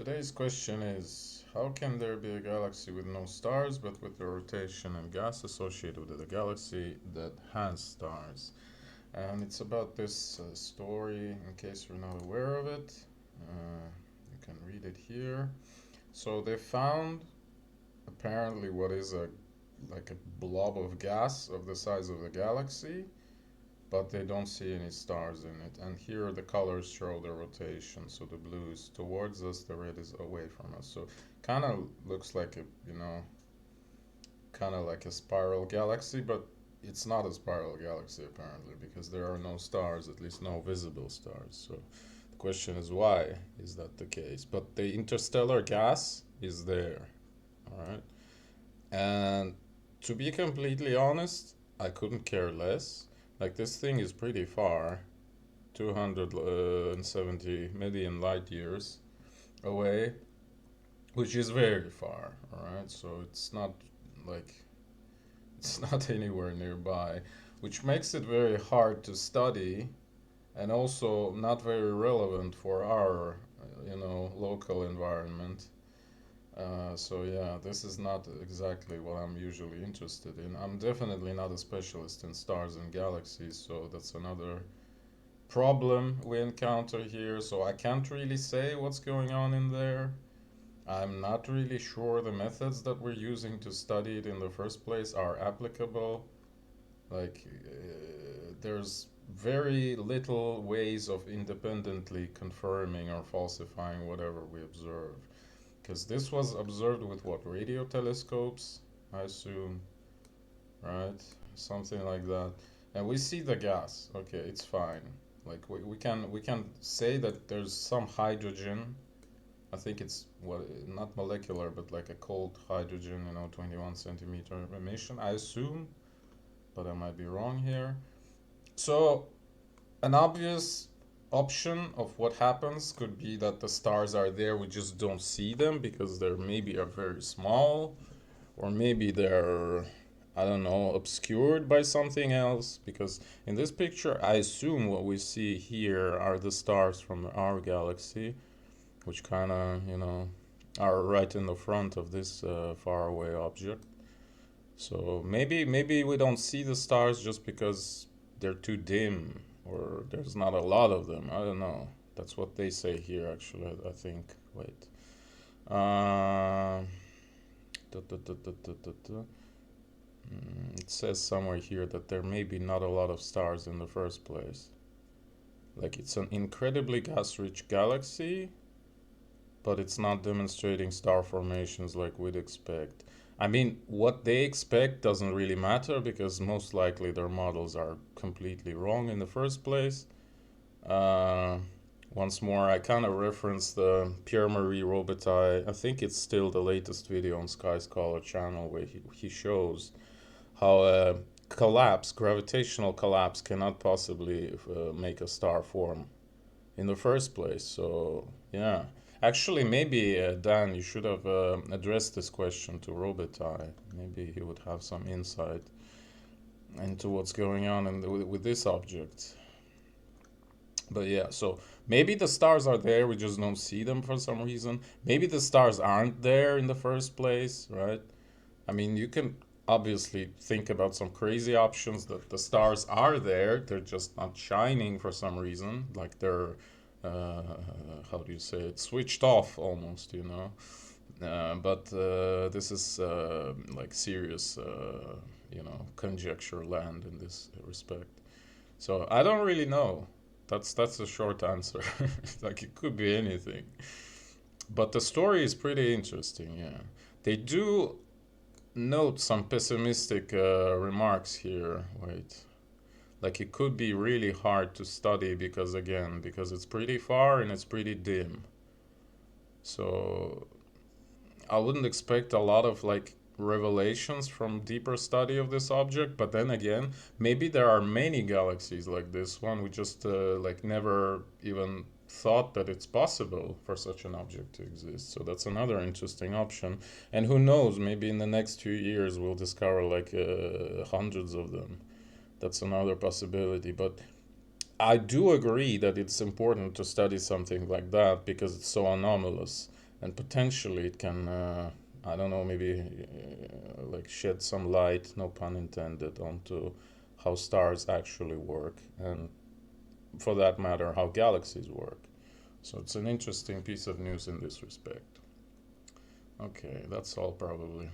Today's question is, how can there be a galaxy with no stars but with the rotation and gas associated with a galaxy that has stars? And it's about this story, in case you're not aware of it. You can read it here. So they found apparently what is a like a blob of gas of the size of the galaxy, but they don't see any stars in it. And here the colors show the rotation. So the blue is towards us, the red is away from us. So kind of looks like kind of like a spiral galaxy, but it's not a spiral galaxy apparently because there are no stars, at least no visible stars. So the question is, why is that the case? But the interstellar gas is there, all right? And to be completely honest, I couldn't care less. Like, this thing is pretty far, 270 million light years away, which is very far, all right? So like it's not anywhere nearby, which makes it very hard to study and also not very relevant for our, local environment. So yeah, this is not exactly what I'm usually interested in. I'm definitely not a specialist in stars and galaxies, so that's another problem we encounter here. So I can't really say what's going on in there. I'm not really sure the methods that we're using to study it in the first place are applicable. Like, there's very little ways of independently confirming or falsifying whatever we observe. Because this was observed with what, radio telescopes, I assume, right? Something like that. And we see the gas. Okay, it's fine. Like, we can say that there's some hydrogen. I think it's what, not molecular, but like a cold hydrogen, 21 centimeter emission, I assume, but I might be wrong here. So an obvious option of what happens could be that the stars are there, we just don't see them because they're maybe are very small, or maybe they're, I don't know, obscured by something else. Because in this picture, I assume what we see here are the stars from our galaxy, which kind of, are right in the front of this faraway object. So maybe we don't see the stars just because they're too dim or there's not a lot of them. I don't know. That's what they say here, actually. I think. Wait. Da, da, da, da, da, da, da. It says somewhere here that there may be not a lot of stars in the first place. Like, it's an incredibly gas-rich galaxy, but it's not demonstrating star formations like we'd expect. I mean, what they expect doesn't really matter because most likely their models are completely wrong in the first place. Uh, Once more, I kind of referenced the Pierre-Marie Robitaille. I think it's still the latest video on Sky Scholar channel where he shows how a collapse, gravitational collapse, cannot possibly make a star form in the first place. So, yeah. Actually, maybe, Dan, you should have addressed this question to Robitaille. Maybe he would have some insight into what's going on with this object. But yeah, so maybe the stars are there, we just don't see them for some reason. Maybe the stars aren't there in the first place, right? I mean, you can obviously think about some crazy options that the stars are there, they're just not shining for some reason, like they're, uh, how do you say it, switched off almost, but this is like serious, conjecture land in this respect. So I don't really know. That's the short answer. Like, it could be anything. But the story is pretty interesting, yeah. They do note some pessimistic remarks here. Wait. Like, it could be really hard to study because, again, because it's pretty far and it's pretty dim. So I wouldn't expect a lot of like revelations from deeper study of this object, but then again, maybe there are many galaxies like this one. We just like never even thought that it's possible for such an object to exist. So that's another interesting option. And who knows, maybe in the next few years we'll discover like hundreds of them. That's another possibility. But I do agree that it's important to study something like that because it's so anomalous. and potentially it can, I don't know, maybe like shed some light, no pun intended, onto how stars actually work, and for that matter, how galaxies work. So it's an interesting piece of news in this respect. Okay, that's all probably.